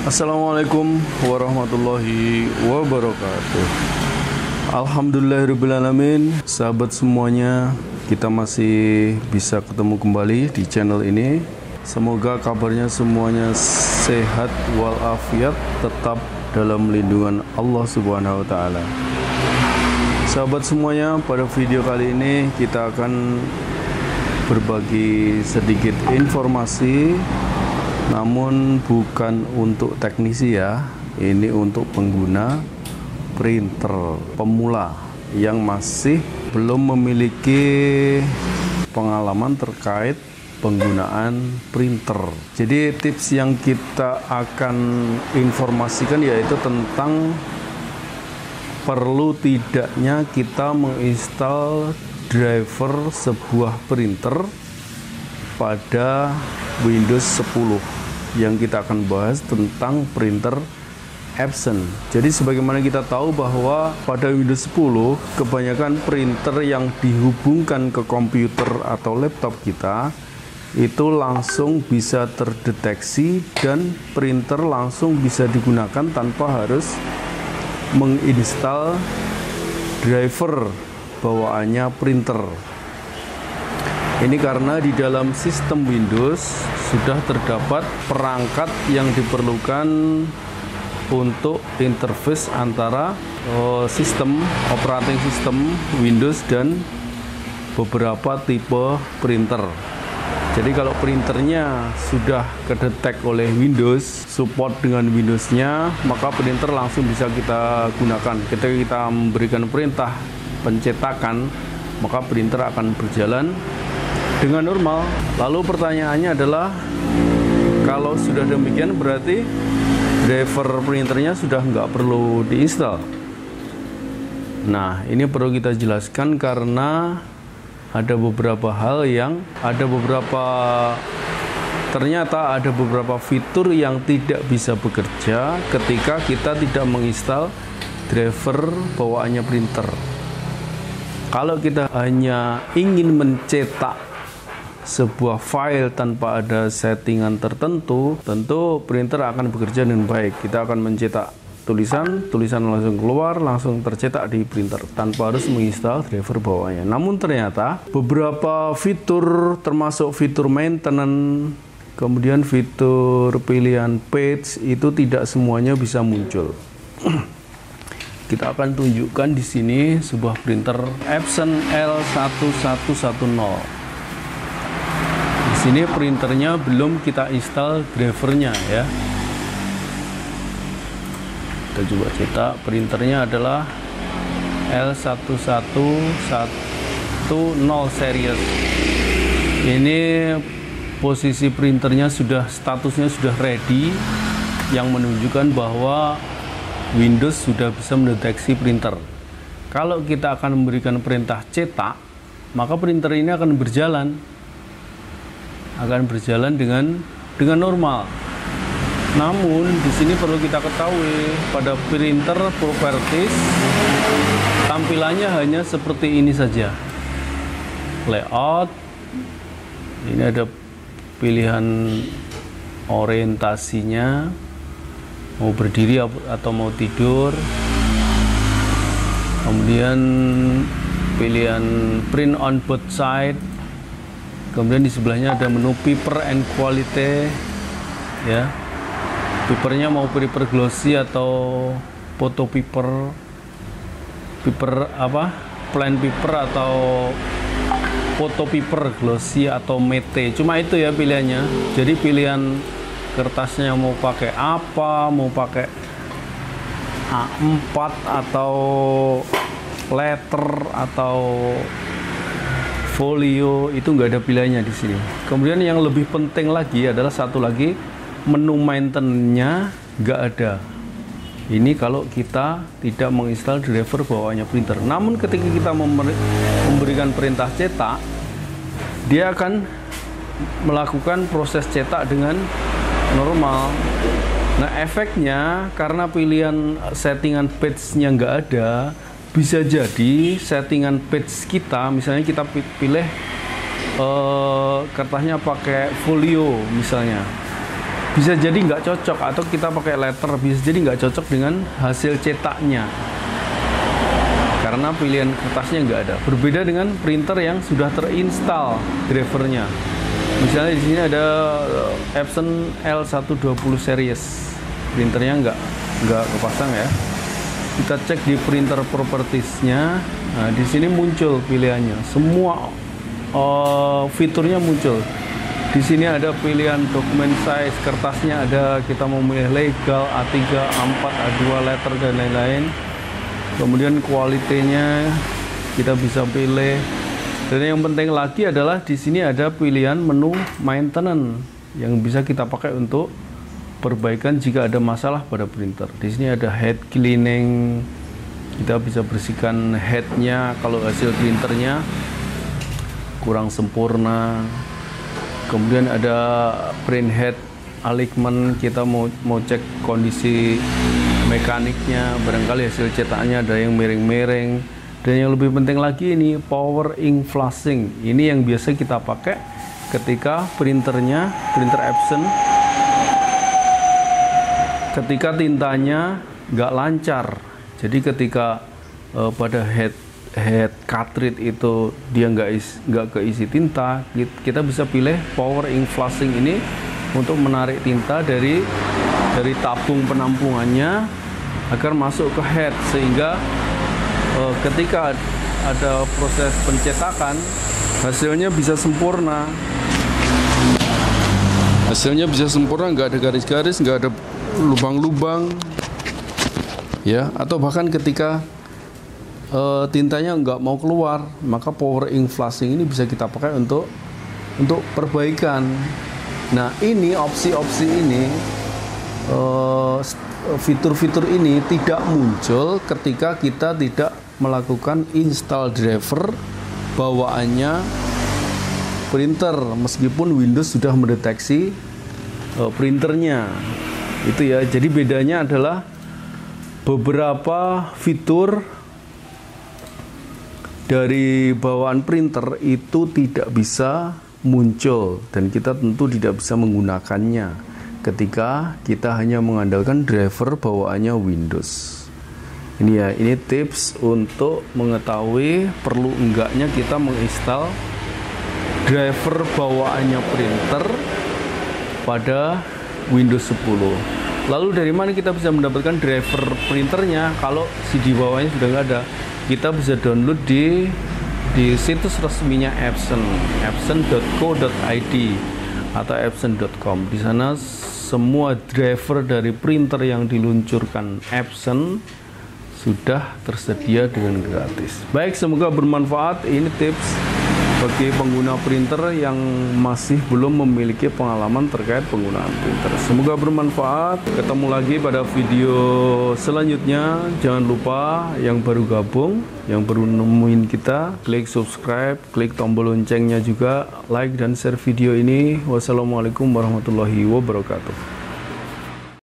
Assalamualaikum warahmatullahi wabarakatuh. Alhamdulillahirrabbilalamin. Sahabat semuanya, kita masih bisa ketemu kembali di channel ini. Semoga kabarnya semuanya sehat walafiat, tetap dalam lindungan Allah Subhanahu wa Ta'ala. Sahabat semuanya, pada video kali ini kita akan berbagi sedikit informasi, namun bukan untuk teknisi ya, ini untuk pengguna printer pemula yang masih belum memiliki pengalaman terkait penggunaan printer. Jadi tips yang kita akan informasikan yaitu tentang perlu tidaknya kita menginstal driver sebuah printer pada Windows 10. Yang kita akan bahas tentang printer Epson. Jadi sebagaimana kita tahu bahwa pada Windows 10 kebanyakan printer yang dihubungkan ke komputer atau laptop kita itu langsung bisa terdeteksi dan printer langsung bisa digunakan tanpa harus menginstal driver bawaannya printer. Ini karena di dalam sistem Windows sudah terdapat perangkat yang diperlukan untuk interface antara sistem operating system Windows dan beberapa tipe printer. Jadi kalau printernya sudah kedetek oleh Windows, support dengan Windows-nya, maka printer langsung bisa kita gunakan. Ketika kita memberikan perintah pencetakan, maka printer akan berjalan dengan normal. Lalu pertanyaannya adalah, kalau sudah demikian berarti driver printernya sudah nggak perlu diinstal. Nah, ini perlu kita jelaskan karena ada beberapa hal yang ternyata ada beberapa fitur yang tidak bisa bekerja ketika kita tidak menginstal driver bawaannya printer. Kalau kita hanya ingin mencetak sebuah file tanpa ada settingan tertentu, tentu printer akan bekerja dengan baik. Kita akan mencetak tulisan langsung keluar, langsung tercetak di printer tanpa harus menginstal driver bawaannya. Namun ternyata beberapa fitur, termasuk fitur maintenance, kemudian fitur pilihan page, itu tidak semuanya bisa muncul. Kita akan tunjukkan di sini sebuah printer Epson L1110. Ini printernya belum kita install drivernya ya. Kita coba cetak. Printernya adalah L1110 series. Ini posisi printernya statusnya sudah ready, yang menunjukkan bahwa Windows sudah bisa mendeteksi printer. Kalau kita akan memberikan perintah cetak, maka printer ini akan berjalan dengan normal. Namun di sini perlu kita ketahui, pada printer properties tampilannya hanya seperti ini saja. Layout, ini ada pilihan orientasinya, mau berdiri atau mau tidur. Kemudian pilihan print on both side. Kemudian di sebelahnya ada menu paper and quality ya. Papernya mau paper glossy atau photo paper, plain paper atau photo paper glossy atau matte. Cuma itu ya pilihannya. Jadi pilihan kertasnya mau pakai apa, mau pakai A4 atau letter atau folio, itu nggak ada pilihannya di sini. Kemudian yang lebih penting lagi adalah satu lagi, menu maintenance-nya nggak ada. Ini kalau kita tidak menginstal driver bawaannya printer. Namun ketika kita memberikan perintah cetak, dia akan melakukan proses cetak dengan normal. Nah, efeknya karena pilihan settingan page-nya nggak ada, bisa jadi settingan page kita, misalnya kita pilih kertasnya pakai folio misalnya. bisa jadi nggak cocok, atau kita pakai letter bisa jadi nggak cocok dengan hasil cetaknya karena pilihan kertasnya nggak ada. Berbeda dengan printer yang sudah terinstal drivernya. Misalnya di sini ada Epson L120 series, printernya nggak kepasang ya. Kita cek di printer propertiesnya. Nah, di sini muncul pilihannya, semua fiturnya muncul. Di sini ada pilihan dokumen size, kertasnya ada, kita mau milih legal, A3, A4, A2, letter dan lain-lain. Kemudian kualitinya kita bisa pilih. Dan yang penting lagi adalah di sini ada pilihan menu maintenance yang bisa kita pakai untuk perbaikan jika ada masalah pada printer. Di sini ada head cleaning, kita bisa bersihkan headnya kalau hasil printernya kurang sempurna. Kemudian ada print head alignment, kita mau cek kondisi mekaniknya, barangkali hasil cetaknya ada yang miring-miring. Dan yang lebih penting lagi ini power ink flushing. Ini yang biasa kita pakai ketika printer Epson, ketika tintanya nggak lancar. Jadi ketika pada head cartridge itu dia nggak keisi tinta, kita bisa pilih power ink flushing ini untuk menarik tinta dari tabung penampungannya agar masuk ke head, sehingga ketika ada proses pencetakan hasilnya bisa sempurna. Nggak ada garis-garis, nggak ada lubang-lubang ya. Atau bahkan ketika tintanya nggak mau keluar, maka power ink flushing ini bisa kita pakai untuk perbaikan. Nah, ini opsi-opsi ini, fitur-fitur ini tidak muncul ketika kita tidak melakukan install driver bawaannya printer, meskipun Windows sudah mendeteksi printernya. Itu ya. Jadi bedanya adalah beberapa fitur dari bawaan printer itu tidak bisa muncul dan kita tentu tidak bisa menggunakannya ketika kita hanya mengandalkan driver bawaannya Windows. Ini ya, ini tips untuk mengetahui perlu enggaknya kita menginstal driver bawaannya printer pada Windows 10. Lalu dari mana kita bisa mendapatkan driver printernya kalau CD bawahnya sudah nggak ada? Kita bisa download di situs resminya Epson, epson.co.id atau epson.com. Di sana semua driver dari printer yang diluncurkan Epson sudah tersedia dengan gratis. Baik, semoga bermanfaat. Ini tips bagi pengguna printer yang masih belum memiliki pengalaman terkait penggunaan printer. Semoga bermanfaat. Ketemu lagi pada video selanjutnya. Jangan lupa yang baru gabung, yang baru nemuin kita, klik subscribe, klik tombol loncengnya juga, like dan share video ini. Wassalamualaikum warahmatullahi wabarakatuh.